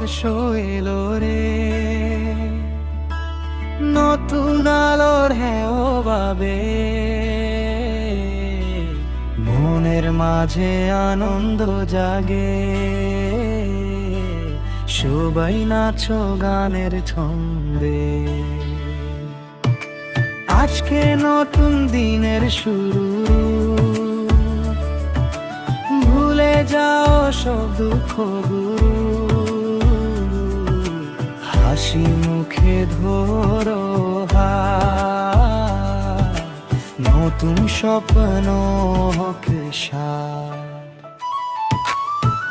বর্ষ এলো রে, নতুন আলোর হেও বাবে মনের মাঝে আনন্দ জাগে। সবাই নাচো গানের ছন্দে, আজকে নতুন দিনের শুরু। ভুলে যাও সব দুঃখ গুরু, হাসি মুখে ধরো হাত, নতুন স্বপ্ন হোক সাথ।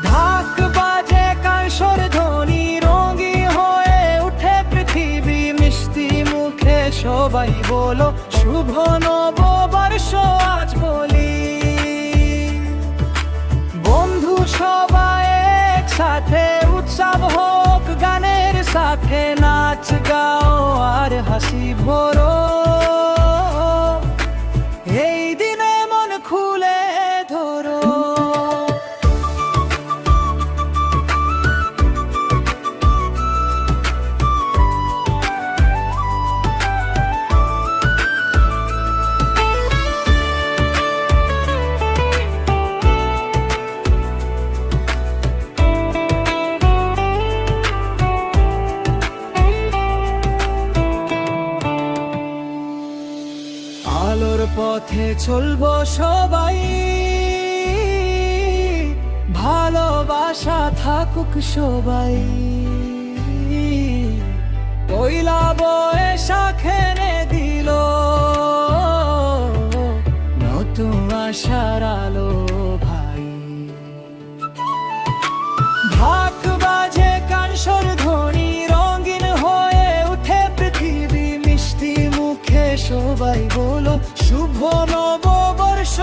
ঢাক বাজে কাঁসর ধ্বনি, রঙিন হয়ে উঠে পৃথিবী। মিষ্টি মুখে সবাই বলো শুভ নববর্ষ আজ বলি। বন্ধু সবাই একসাথে, উৎসব হোক গানের সাথে। নাচ গাও আর হাসি ভরো, এই দিনে মন খুলে ধরো। আলোর পথে চলবো সবাই, ভালোবাসা থাকুক সবাই। পয়লা বৈশাখ এনে দিল নতুন আশার আলো ভাই। ঢাক বাজে কাঁসর ধ্বনি, রঙিন হয়ে উঠে পৃথিবী। মিষ্টি মুখে সবাই বলো শুভ নববর্ষ